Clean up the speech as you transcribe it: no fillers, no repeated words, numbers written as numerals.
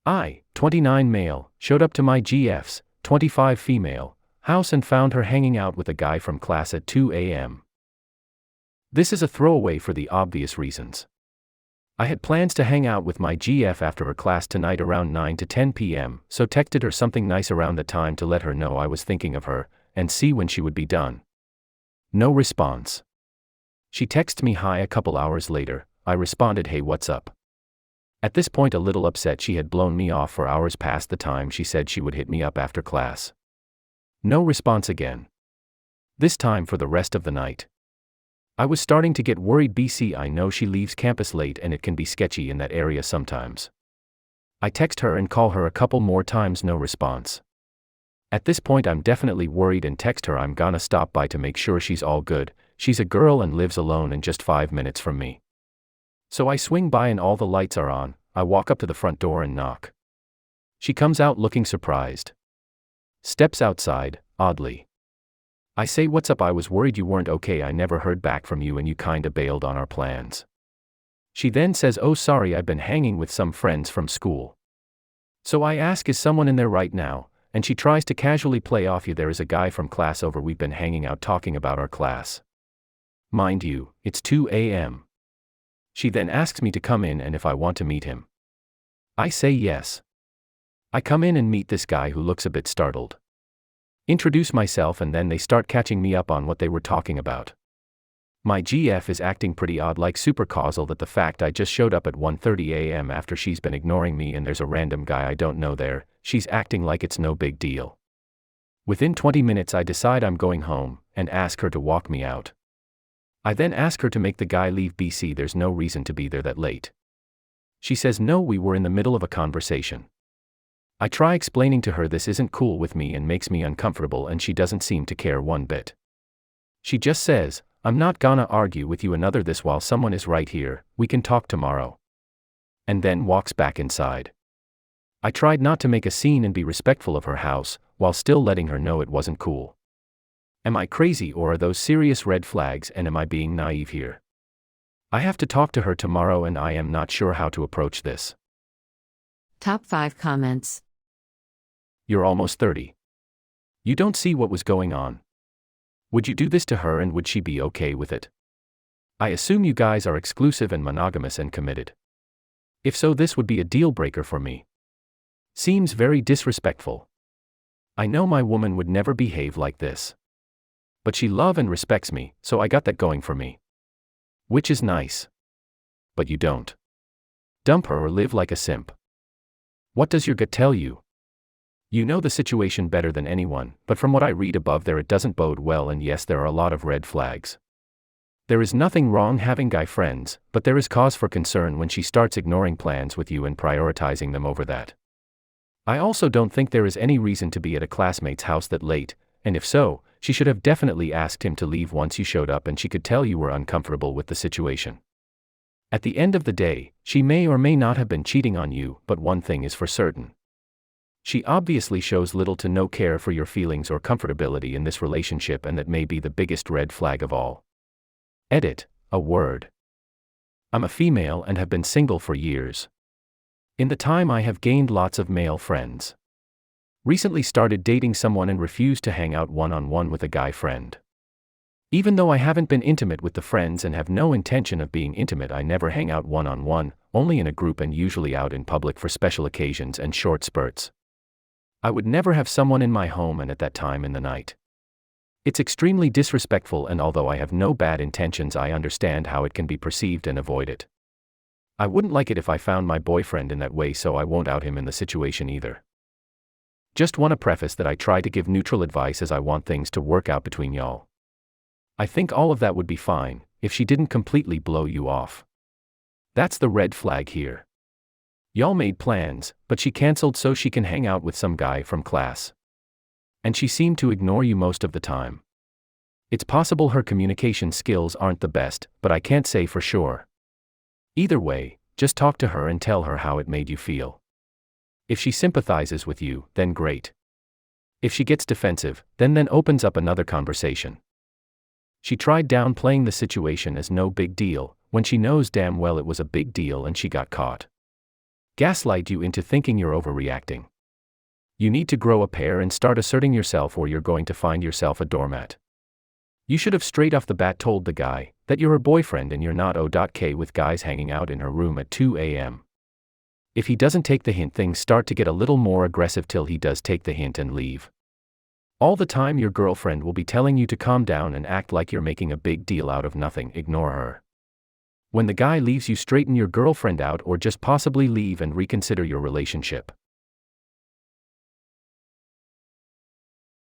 I, 29 male, showed up to my GF's, 25 female, house and found her hanging out with a guy from class at 2 a.m. This is a throwaway for the obvious reasons. I had plans to hang out with my GF after her class tonight around 9 to 10 p.m., so texted her something nice around the time to let her know I was thinking of her, and see when she would be done. No response. She texted me hi a couple hours later. I responded, hey, what's up? At this point a little upset she had blown me off for hours past the time she said she would hit me up after class. No response again. This time for the rest of the night. I was starting to get worried. BC, I know she leaves campus late and it can be sketchy in that area sometimes. I text her and call her a couple more times, no response. At this point I'm definitely worried and text her I'm gonna stop by to make sure she's all good. She's a girl and lives alone and just 5 minutes from me. So I swing by and all the lights are on. I walk up to the front door and knock. She comes out looking surprised. Steps outside, oddly. I say, what's up? I was worried you weren't okay. I never heard back from you and you kinda bailed on our plans. She then says, oh sorry, I've been hanging with some friends from school. So I ask, is someone in there right now? And she tries to casually play off, you, there is a guy from class over, we've been hanging out talking about our class. Mind you, it's 2 a.m. She then asks me to come in and if I want to meet him. I say yes. I come in and meet this guy who looks a bit startled. Introduce myself and then they start catching me up on what they were talking about. My GF is acting pretty odd, like super causal that the fact I just showed up at 1:30 a.m. after she's been ignoring me and there's a random guy I don't know there, she's acting like it's no big deal. Within 20 minutes I decide I'm going home, and ask her to walk me out. I then ask her to make the guy leave. BC, there's no reason to be there that late. She says no, we were in the middle of a conversation. I try explaining to her this isn't cool with me and makes me uncomfortable and she doesn't seem to care one bit. She just says, I'm not gonna argue with you another this while someone is right here, we can talk tomorrow. And then walks back inside. I tried not to make a scene and be respectful of her house, while still letting her know it wasn't cool. Am I crazy or are those serious red flags and am I being naive here? I have to talk to her tomorrow and I am not sure how to approach this. Top 5 comments. You're almost 30. You don't see what was going on. Would you do this to her and would she be okay with it? I assume you guys are exclusive and monogamous and committed. If so, this would be a deal breaker for me. Seems very disrespectful. I know my woman would never behave like this. But she loves and respects me, so I got that going for me. Which is nice. But you don't. Dump her or live like a simp. What does your gut tell you? You know the situation better than anyone, but from what I read above there it doesn't bode well, and yes, there are a lot of red flags. There is nothing wrong having guy friends, but there is cause for concern when she starts ignoring plans with you and prioritizing them over that. I also don't think there is any reason to be at a classmate's house that late, and if so, she should have definitely asked him to leave once you showed up and she could tell you were uncomfortable with the situation. At the end of the day, she may or may not have been cheating on you, but one thing is for certain. She obviously shows little to no care for your feelings or comfortability in this relationship, and that may be the biggest red flag of all. Edit, a word. I'm a female and have been single for years. In the time I have gained lots of male friends. Recently started dating someone and refused to hang out one-on-one with a guy friend. Even though I haven't been intimate with the friends and have no intention of being intimate, I never hang out one-on-one, only in a group and usually out in public for special occasions and short spurts. I would never have someone in my home and at that time in the night. It's extremely disrespectful, and although I have no bad intentions, I understand how it can be perceived and avoid it. I wouldn't like it if I found my boyfriend in that way, so I won't out him in the situation either. Just want to preface that I try to give neutral advice as I want things to work out between y'all. I think all of that would be fine, if she didn't completely blow you off. That's the red flag here. Y'all made plans, but she canceled so she can hang out with some guy from class. And she seemed to ignore you most of the time. It's possible her communication skills aren't the best, but I can't say for sure. Either way, just talk to her and tell her how it made you feel. If she sympathizes with you, then great. If she gets defensive, then opens up another conversation. She tried downplaying the situation as no big deal, when she knows damn well it was a big deal and she got caught. gaslight you into thinking you're overreacting. You need to grow a pair and start asserting yourself, or you're going to find yourself a doormat. You should have straight off the bat told the guy that you're her boyfriend and you're not O.K. with guys hanging out in her room at 2 a.m. If he doesn't take the hint, things start to get a little more aggressive till he does take the hint and leave. All the time your girlfriend will be telling you to calm down and act like you're making a big deal out of nothing. Ignore her. When the guy leaves, you straighten your girlfriend out, or just possibly leave and reconsider your relationship.